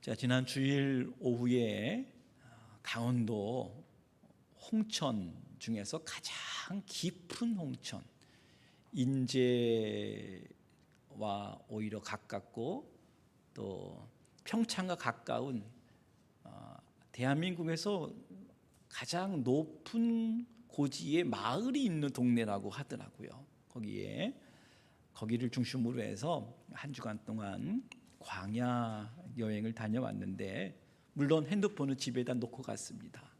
자, 지난 주일 오후에 강원도 홍천 중에서 가장 깊은 홍천, 인제와 오히려 가깝고 또 평창과 가까운 대한민국에서 가장 높은 고지의 마을이 있는 동네라고 하더라고요. 거기를 중심으로 해서 한 주간 동안 광야 여행을 다녀왔는데, 물론 핸드폰은 집에다 놓고 갔습니다.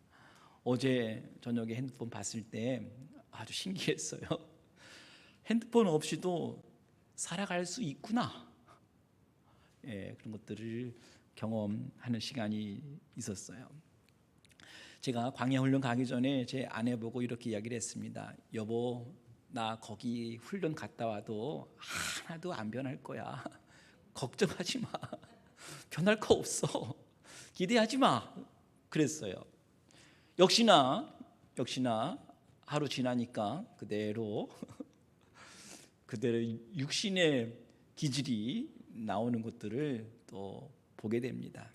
어제 저녁에 핸드폰 봤을 때 아주 신기했어요. 핸드폰 없이도 살아갈 수 있구나. 그런 것들을 경험하는 시간이 있었어요. 제가 광야 훈련 가기 전에 제 아내 보고 이렇게 이야기를 했습니다. 여보, 나 거기 훈련 갔다 와도 하나도 안 변할 거야. 걱정하지 마. 변할 거 없어. 기대하지 마. 그랬어요. 역시나 하루 지나니까 그대로 육신의 기질이 나오는 것들을 또 보게 됩니다.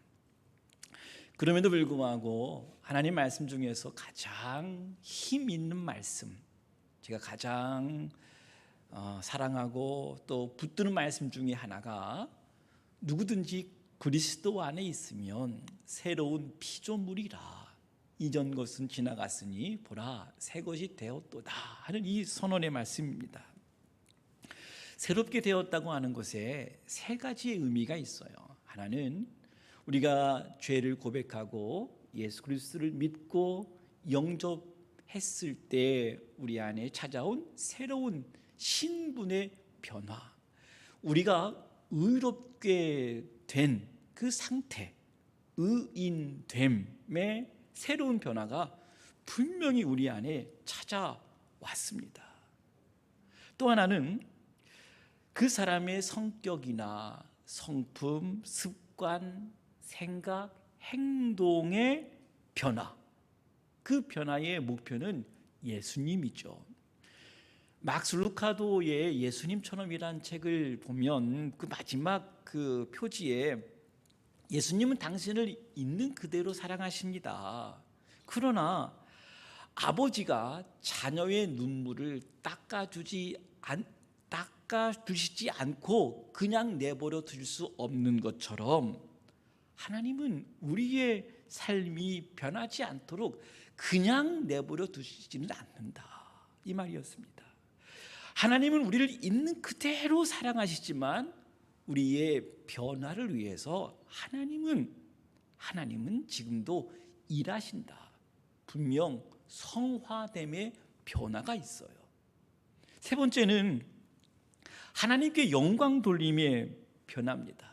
그럼에도 불구하고 하나님 말씀 중에서 가장 힘 있는 말씀, 제가 가장 사랑하고 또 붙드는 말씀 중에 하나가, 누구든지 그리스도 안에 있으면 새로운 피조물이라, 이전 것은 지나갔으니 보라 새 것이 되었도다 하는 이 선언의 말씀입니다. 새롭게 되었다고 하는 것에 세 가지의 의미가 있어요. 하나는 우리가 죄를 고백하고 예수 그리스도를 믿고 영접했을 때 우리 안에 찾아온 새로운 신분의 변화, 우리가 의롭게 된 그 상태, 의인됨의 새로운 변화가 분명히 우리 안에 찾아왔습니다. 또 하나는 그 사람의 성격이나 성품, 습관, 생각, 행동의 변화, 그 변화의 목표는 예수님이죠. 막스 루카도의 예수님처럼이란 책을 보면 그 마지막 그 표지에 예수님은 당신을 있는 그대로 사랑하십니다. 그러나 아버지가 자녀의 눈물을 닦아주시지 않고 그냥 내버려 둘 수 없는 것처럼, 하나님은 우리의 삶이 변하지 않도록 그냥 내버려 두시지는 않는다, 이 말이었습니다. 하나님은 우리를 있는 그대로 사랑하시지만 우리의 변화를 위해서 하나님은 지금도 일하신다. 분명 성화됨의 변화가 있어요. 세 번째는 하나님께 영광 돌림의 변화입니다.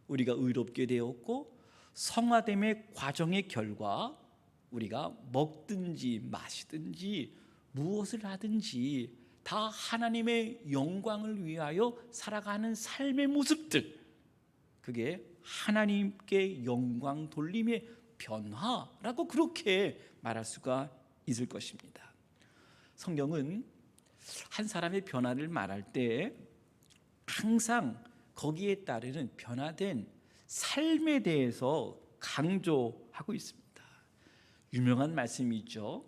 우리가 의롭게 되었고 성화됨의 과정의 결과, 우리가 먹든지 마시든지 무엇을 하든지 다 하나님의 영광을 위하여 살아가는 삶의 모습들, 그게 하나님께 영광 돌림의 변화라고 그렇게 말할 수가 있을 것입니다. 성경은 한 사람의 변화를 말할 때 항상 거기에 따르는 변화된 삶에 대해서 강조하고 있습니다. 유명한 말씀이 있죠.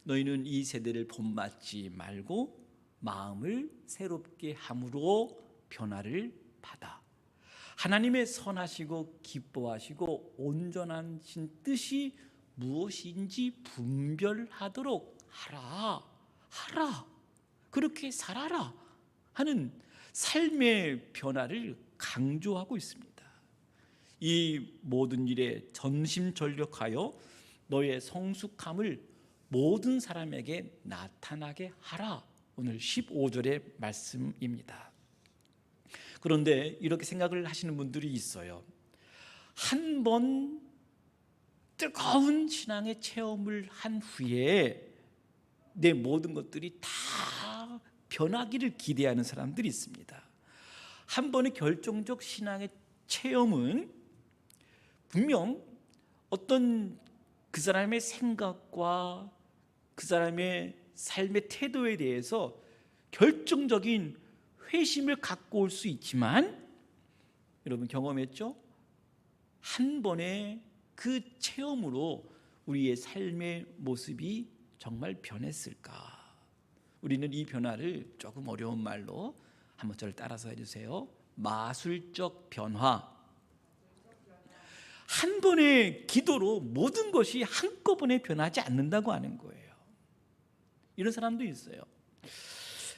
너희는 이 세대를 본받지 말고 마음을 새롭게 함으로 변화를 받아 하나님의 선하시고 기뻐하시고 온전하신 뜻이 무엇인지 분별하도록 하라, 그렇게 살아라 하는 삶의 변화를 강조하고 있습니다. 이 모든 일에 전심전력하여 너의 성숙함을 모든 사람에게 나타나게 하라, 오늘 15절의 말씀입니다. 그런데 이렇게 생각을 하시는 분들이 있어요. 한 번 뜨거운 신앙의 체험을 한 후에 내 모든 것들이 다 변하기를 기대하는 사람들이 있습니다. 한 번의 결정적 신앙의 체험은 분명 어떤 그 사람의 생각과 그 사람의 삶의 태도에 대해서 결정적인 회심을 갖고 올 수 있지만, 여러분 경험했죠? 한 번의 그 체험으로 우리의 삶의 모습이 정말 변했을까? 우리는 이 변화를 조금 어려운 말로 한번 저를 따라서 해주세요. 마술적 변화. 한 번의 기도로 모든 것이 한꺼번에 변하지 않는다고 하는 거예요. 이런 사람도 있어요.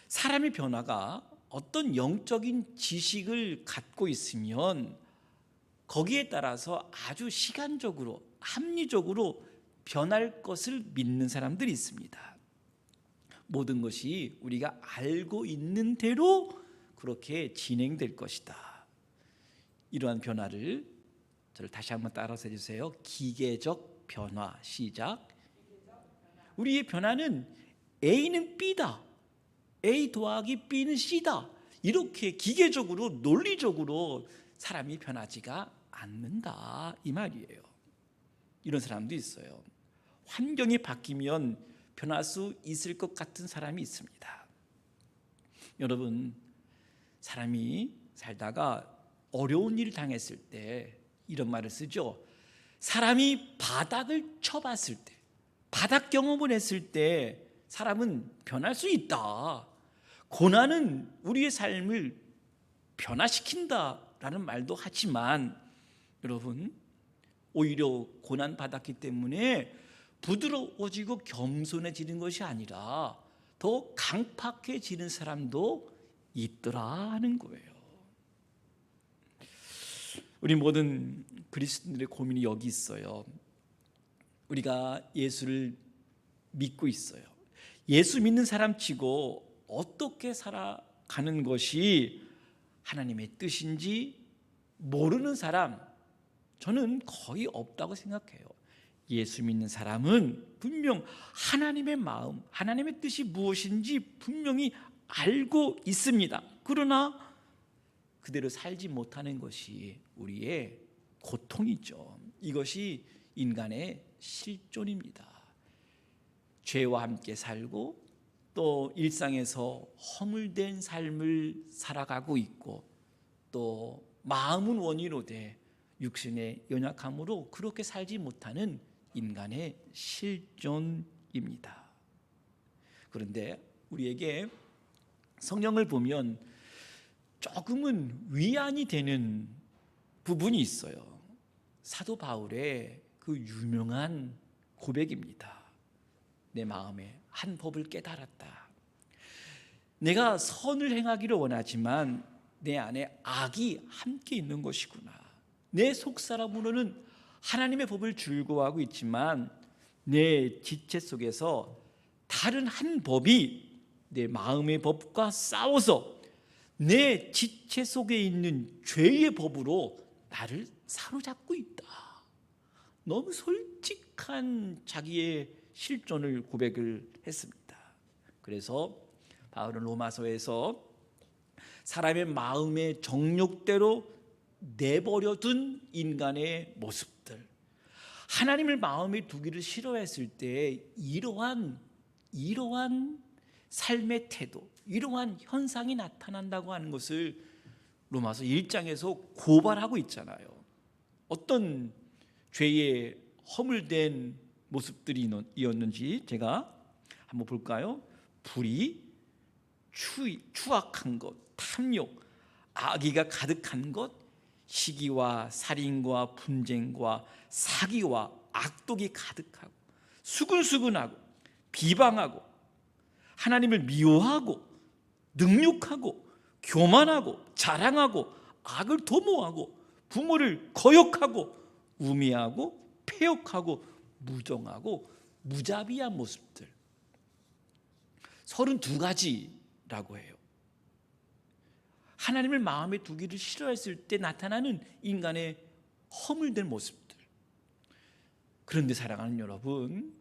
사람의 변화가 어떤 영적인 지식을 갖고 있으면 거기에 따라서 아주 시간적으로, 합리적으로 변할 것을 믿는 사람들이 있습니다. 모든 것이 우리가 알고 있는 대로 그렇게 진행될 것이다. 이러한 변화를 저를 다시 한번 따라서 해주세요. 기계적 변화. 시작. 우리의 변화는 A는 B다, A 더하기 B는 C다, 이렇게 기계적으로 논리적으로 사람이 변하지가 않는다, 이 말이에요. 이런 사람도 있어요. 환경이 바뀌면 변할 수 있을 것 같은 사람이 있습니다. 여러분, 사람이 살다가 어려운 일을 당했을 때 이런 말을 쓰죠. 사람이 바닥을 쳐봤을 때, 바닥 경험을 했을 때 사람은 변할 수 있다. 고난은 우리의 삶을 변화시킨다라는 말도 하지만, 여러분, 오히려 고난 받았기 때문에 부드러워지고 겸손해지는 것이 아니라 더 강팍해지는 사람도 있더라 하는 거예요. 우리 모든 그리스도인들의 고민이 여기 있어요. 우리가 예수를 믿고 있어요. 예수 믿는 사람치고 어떻게 살아가는 것이 하나님의 뜻인지 모르는 사람, 저는 거의 없다고 생각해요. 예수 믿는 사람은 분명 하나님의 마음, 하나님의 뜻이 무엇인지 분명히 알고 있습니다. 그러나 그대로 살지 못하는 것이 우리의 고통이죠. 이것이 인간의 실존입니다. 죄와 함께 살고 또 일상에서 허물된 삶을 살아가고 있고, 또 마음은 원이로되 육신의 연약함으로 그렇게 살지 못하는 인간의 실존입니다. 그런데 우리에게 성경을 보면 조금은 위안이 되는 부분이 있어요. 사도 바울의 그 유명한 고백입니다. 내 마음에 한 법을 깨달았다. 내가 선을 행하기를 원하지만 내 안에 악이 함께 있는 것이구나. 내 속사람으로는 하나님의 법을 즐거워하고 있지만 내 지체 속에서 다른 한 법이 내 마음의 법과 싸워서 내 지체 속에 있는 죄의 법으로 나를 사로잡고 있다. 너무 솔직한 자기의 실존을 고백을 했습니다. 그래서 바울은 로마서에서 사람의 마음의 정욕대로 내버려둔 인간의 모습들, 하나님을 마음에 두기를 싫어했을 때 이러한 삶의 태도, 이러한 현상이 나타난다고 하는 것을 로마서 1장에서 고발하고 있잖아요. 어떤 죄의 허물된 모습들이었는지 제가 한번 볼까요? 불의, 추악한 것, 탐욕, 악의가 가득한 것, 시기와 살인과 분쟁과 사기와 악독이 가득하고, 수근수근하고 비방하고 하나님을 미워하고 능욕하고 교만하고 자랑하고 악을 도모하고 부모를 거역하고 우매하고 폐역하고 무정하고 무자비한 모습들, 32가지라고 해요. 하나님을 마음에 두기를 싫어했을 때 나타나는 인간의 허물된 모습들. 그런데 사랑하는 여러분,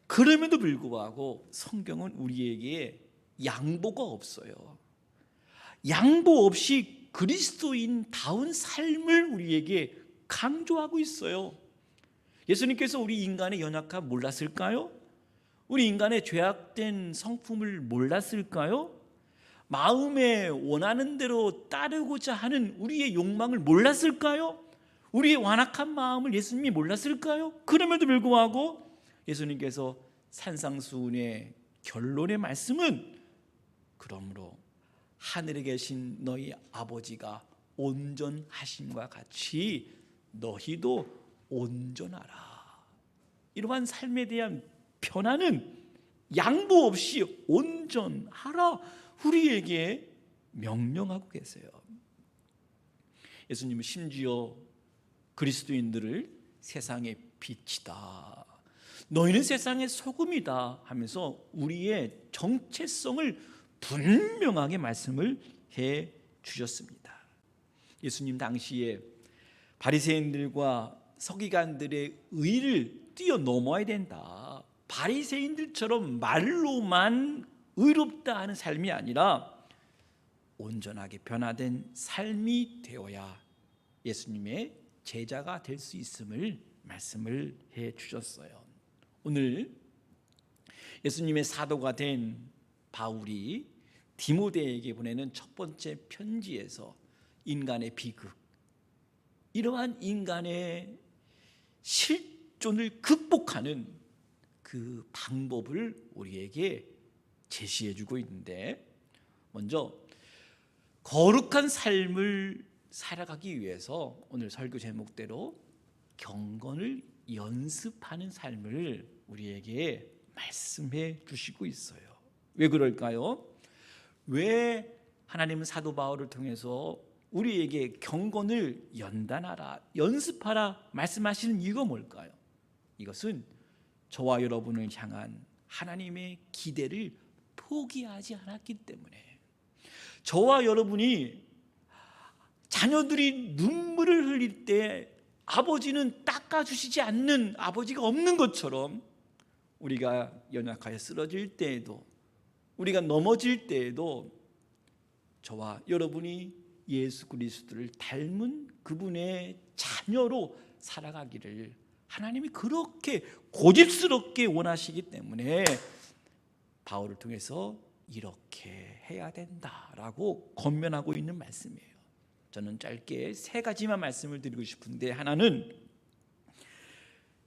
그럼에도 불구하고 성경은 우리에게 양보가 없어요. 양보 없이 그리스도인다운 삶을 우리에게 강조하고 있어요. 예수님께서 우리 인간의 연약함 몰랐을까요? 우리 인간의 죄악된 성품을 몰랐을까요? 마음에 원하는 대로 따르고자 하는 우리의 욕망을 몰랐을까요? 우리의 완악한 마음을 예수님이 몰랐을까요? 그럼에도 불구하고 예수님께서 산상수훈의 결론의 말씀은 그러므로 하늘에 계신 너희 아버지가 온전하심과 같이 너희도 온전하라. 이러한 삶에 대한 변화는 양보 없이 온전하라 우리에게 명령하고 계세요. 예수님은 심지어 그리스도인들을 세상의 빛이다, 너희는 세상의 소금이다 하면서 우리의 정체성을 분명하게 말씀을 해 주셨습니다. 예수님 당시에 바리새인들과 서기관들의 의를 뛰어넘어야 된다, 바리새인들처럼 말로만 의롭다 하는 삶이 아니라 온전하게 변화된 삶이 되어야 예수님의 제자가 될 수 있음을 말씀을 해 주셨어요. 오늘 예수님의 사도가 된 바울이 디모데에게 보내는 첫 번째 편지에서 인간의 비극, 이러한 인간의 실존을 극복하는 그 방법을 우리에게 제시해 주고 있는데, 먼저 거룩한 삶을 살아가기 위해서 오늘 설교 제목대로 경건을 연습하는 삶을 우리에게 말씀해 주시고 있어요. 왜 그럴까요? 왜 하나님은 사도 바울을 통해서 우리에게 경건을 연단하라, 연습하라 말씀하시는 이유가 뭘까요? 이것은 저와 여러분을 향한 하나님의 기대를 포기하지 않았기 때문에, 저와 여러분이 자녀들이 눈물을 흘릴 때 아버지는 닦아주시지 않는 아버지가 없는 것처럼, 우리가 연약하여 쓰러질 때에도, 우리가 넘어질 때에도 저와 여러분이 예수 그리스도를 닮은 그분의 자녀로 살아가기를 하나님이 그렇게 고집스럽게 원하시기 때문에 바울을 통해서 이렇게 해야 된다라고 권면하고 있는 말씀이에요. 저는 짧게 세 가지만 말씀을 드리고 싶은데, 하나는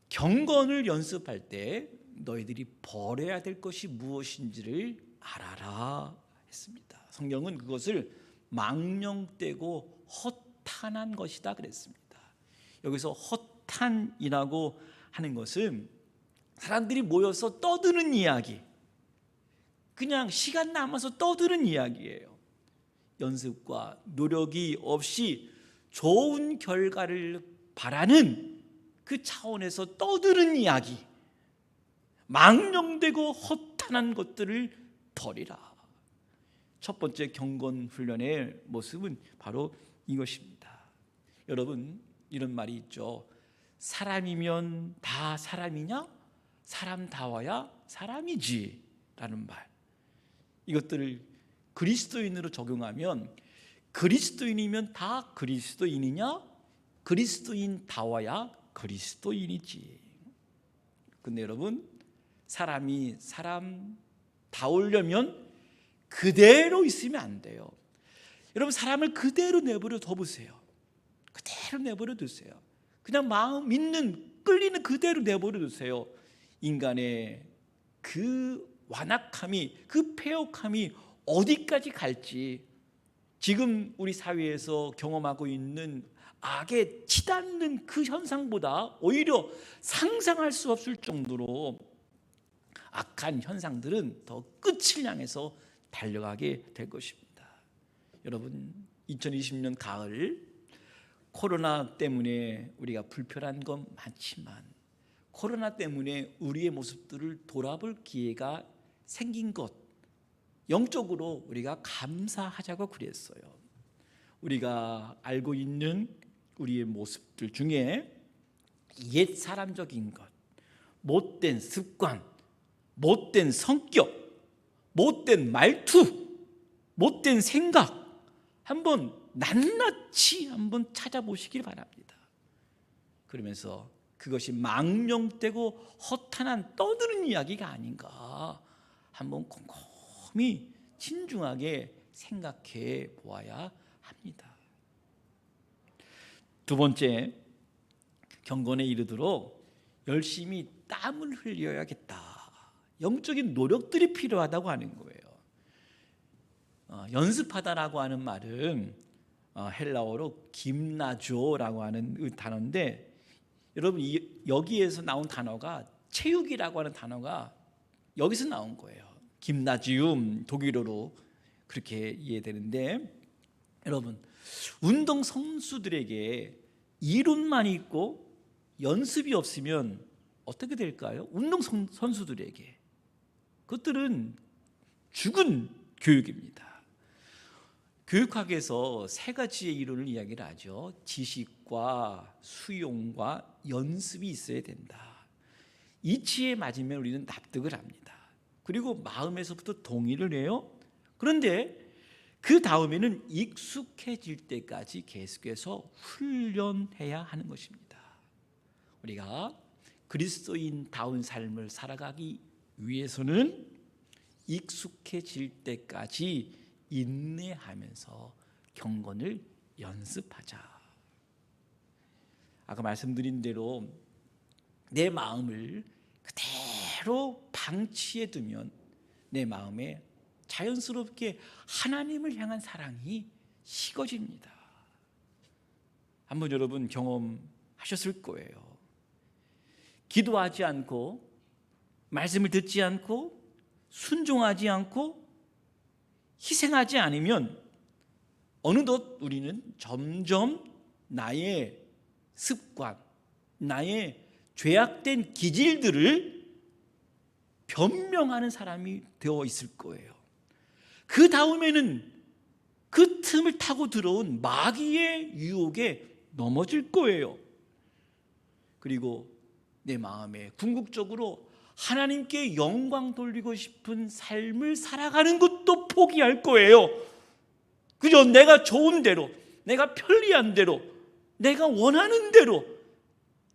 경건을 연습할 때 너희들이 버려야 될 것이 무엇인지를 알아라 했습니다. 성경은 그것을 망령되고 허탄한 것이다 그랬습니다. 여기서 허탄이라고 하는 것은 사람들이 모여서 떠드는 이야기, 그냥 시간 남아서 떠드는 이야기예요. 연습과 노력이 없이 좋은 결과를 바라는 그 차원에서 떠드는 이야기, 망령되고 허탄한 것들을 버리라. 첫 번째 경건 훈련의 모습은 바로 이것입니다. 여러분, 이런 말이 있죠. 사람이면 다 사람이냐? 사람다워야 사람이지 라는 말. 이것들을 그리스도인으로 적용하면, 그리스도인이면 다 그리스도인이냐? 그리스도인다워야 그리스도인이지. 근데 여러분, 사람이 사람다우려면 그대로 있으면 안 돼요. 여러분, 사람을 그대로 내버려 둬보세요. 그대로 내버려 두세요. 그냥 마음 있는, 끌리는 그대로 내버려 두세요. 인간의 그 완악함이, 그 패역함이 어디까지 갈지, 지금 우리 사회에서 경험하고 있는 악에 치닫는 그 현상보다 오히려 상상할 수 없을 정도로 악한 현상들은 더 끝을 향해서 달려가게 될 것입니다. 여러분, 2020년 가을, 코로나 때문에 우리가 불편한 건 많지만, 코로나 때문에 우리의 모습들을 돌아볼 기회가 생긴 것, 영적으로 우리가 감사하자고 그랬어요. 우리가 알고 있는 우리의 모습들 중에 옛 사람적인 것, 못된 습관, 못된 성격, 못된 말투, 못된 생각, 한번 낱낱이 한번 찾아보시길 바랍니다. 그러면서 그것이 망령되고 허탄한 떠드는 이야기가 아닌가 한번 곰곰이 진중하게 생각해 보아야 합니다. 두 번째, 경건에 이르도록 열심히 땀을 흘려야겠다. 영적인 노력들이 필요하다고 하는 거예요. 연습하다라고 하는 말은 헬라어로 김나조라고 하는 단어인데, 여러분 여기에서 나온 단어가 체육이라고 하는 단어가 여기서 나온 거예요. 김나지움, 독일어로 그렇게 이해되는데, 여러분 운동 선수들에게 이론만 있고 연습이 없으면 어떻게 될까요? 운동 선수들에게 그것들은 죽은 교육입니다. 교육학에서 세 가지의 이론을 이야기를 하죠. 지식과 수용과 연습이 있어야 된다. 이치에 맞으면 우리는 납득을 합니다. 그리고 마음에서부터 동의를 해요. 그런데 그 다음에는 익숙해질 때까지 계속해서 훈련해야 하는 것입니다. 우리가 그리스도인다운 삶을 살아가기 위해서는 익숙해질 때까지 인내하면서 경건을 연습하자. 아까 말씀드린 대로 내 마음을 그대로 방치해 두면 내 마음에 자연스럽게 하나님을 향한 사랑이 식어집니다. 한번 여러분 경험하셨을 거예요. 기도하지 않고 말씀을 듣지 않고 순종하지 않고 희생하지 않으면 어느덧 우리는 점점 나의 습관, 나의 죄악된 기질들을 변명하는 사람이 되어 있을 거예요. 그 다음에는 그 틈을 타고 들어온 마귀의 유혹에 넘어질 거예요. 그리고 내 마음에 궁극적으로 하나님께 영광 돌리고 싶은 삶을 살아가는 것도 포기할 거예요. 그저 내가 좋은 대로, 내가 편리한 대로, 내가 원하는 대로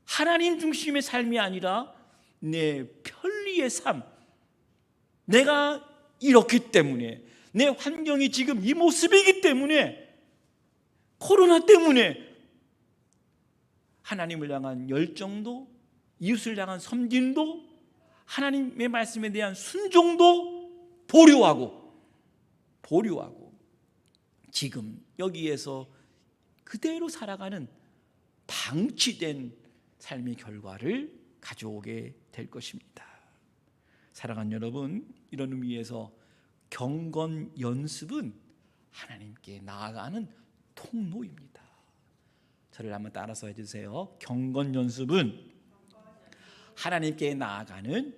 하나님 중심의 삶이 아니라 내 편리의 삶, 내가 이렇기 때문에, 내 환경이 지금 이 모습이기 때문에, 코로나 때문에 하나님을 향한 열정도, 이웃을 향한 섬김도, 하나님의 말씀에 대한 순종도 보류하고 지금 여기에서 그대로 살아가는 방치된 삶의 결과를 가져오게 될 것입니다. 사랑하는 여러분, 이런 의미에서 경건 연습은 하나님께 나아가는 통로입니다. 저를 한번 따라서 해주세요. 경건 연습은 하나님께 나아가는,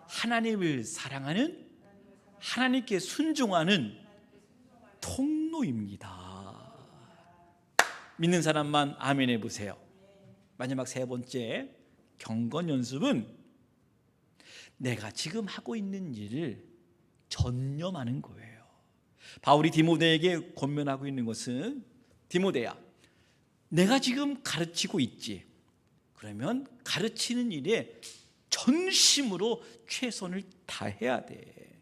하나님을 사랑하는, 하나님께 순종하는 통로입니다. 믿는 사람만 아멘 해보세요. 마지막 세 번째, 경건 연습은 내가 지금 하고 있는 일을 전념하는 거예요. 바울이 디모데에게 권면하고 있는 것은, 디모데야, 내가 지금 가르치고 있지. 그러면 가르치는 일에 전심으로 최선을 다해야 돼.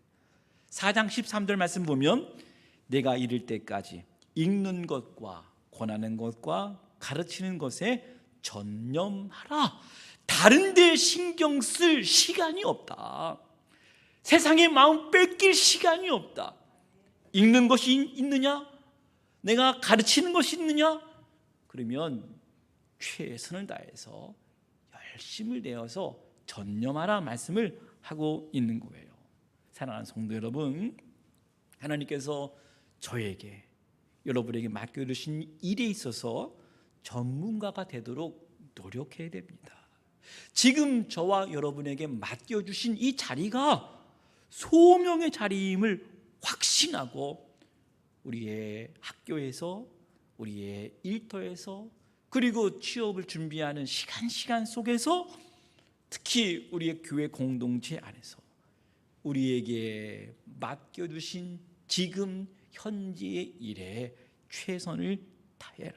4장 13절 말씀 보면 내가 이를 때까지 읽는 것과 권하는 것과 가르치는 것에 전념하라. 다른 데 신경 쓸 시간이 없다. 세상의 마음 뺏길 시간이 없다. 읽는 것이 있느냐? 내가 가르치는 것이 있느냐? 그러면 최선을 다해서 열심을 내어서 전념하라 말씀을 하고 있는 거예요. 사랑하는 성도 여러분, 하나님께서 저에게, 여러분에게 맡겨주신 일에 있어서 전문가가 되도록 노력해야 됩니다. 지금 저와 여러분에게 맡겨주신 이 자리가 소명의 자리임을 확신하고 우리의 학교에서, 우리의 일터에서, 그리고 취업을 준비하는 시간 속에서, 특히 우리의 교회 공동체 안에서 우리에게 맡겨주신 지금 현재의 일에 최선을 다해라.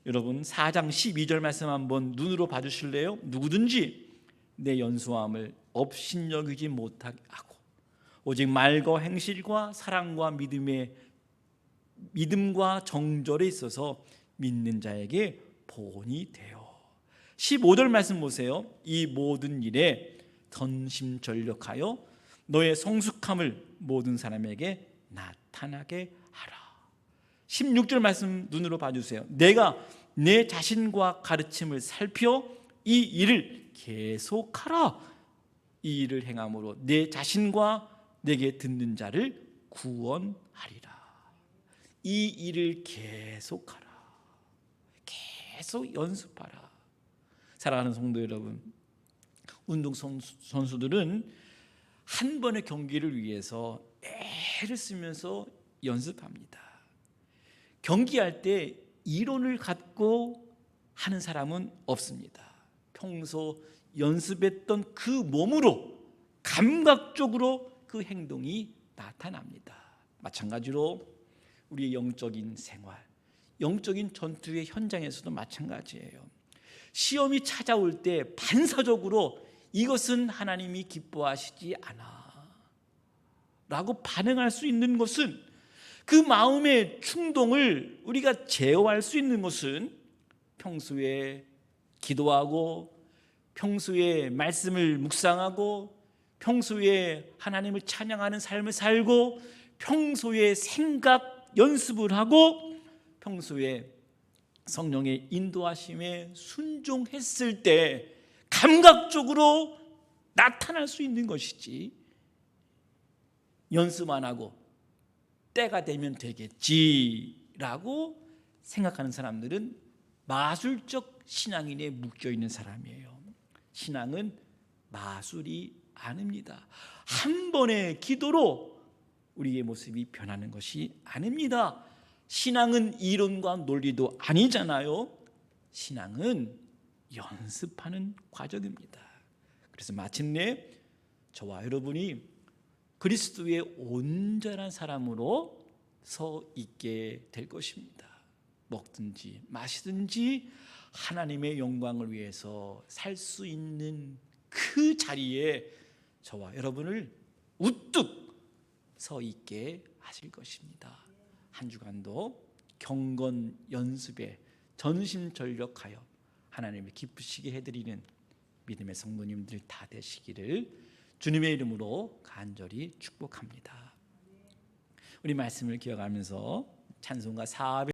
여러분 4장 12절 말씀 한번 눈으로 봐주실래요? 누구든지 내 연소함을 업신여기지 못하게 하고 오직 말과 행실과 사랑과 믿음과 정절에 있어서 믿는 자에게 본이 되어. 15절 말씀 보세요. 이 모든 일에 전심전력하여 너의 성숙함을 모든 사람에게 나타나게 하라. 16절 말씀 눈으로 봐주세요. 내가 내 자신과 가르침을 살펴 이 일을 계속하라. 이 일을 행함으로 내 자신과 내게 듣는 자를 구원하리라. 이 일을 계속하라. 계속 연습하라. 사랑하는 성도 여러분, 운동 선수들은 한 번의 경기를 위해서 애를 쓰면서 연습합니다. 경기할 때 이론을 갖고 하는 사람은 없습니다. 평소 연습했던 그 몸으로 감각적으로 그 행동이 나타납니다. 마찬가지로 우리의 영적인 생활, 영적인 전투의 현장에서도 마찬가지예요. 시험이 찾아올 때 반사적으로 이것은 하나님이 기뻐하시지 않아 라고 반응할 수 있는 것은, 그 마음의 충동을 우리가 제어할 수 있는 것은 평소에 기도하고, 평소에 말씀을 묵상하고, 평소에 하나님을 찬양하는 삶을 살고, 평소에 생각 연습을 하고, 평소에 성령의 인도하심에 순종했을 때 감각적으로 나타날 수 있는 것이지, 연습 안 하고 때가 되면 되겠지라고 생각하는 사람들은 마술적 신앙인에 묶여있는 사람이에요. 신앙은 마술이 아닙니다. 한 번의 기도로 우리의 모습이 변하는 것이 아닙니다. 신앙은 이론과 논리도 아니잖아요. 신앙은 연습하는 과정입니다. 그래서 마침내 저와 여러분이 그리스도의 온전한 사람으로 서 있게 될 것입니다. 먹든지 마시든지 하나님의 영광을 위해서 살 수 있는 그 자리에 저와 여러분을 우뚝 서 있게 하실 것입니다. 한 주간도 경건 연습에 전심전력하여 하나님을 기쁘시게 해드리는 믿음의 성도님들 다 되시기를 주님의 이름으로 간절히 축복합니다. 우리 말씀을 기억하면서 찬송가 400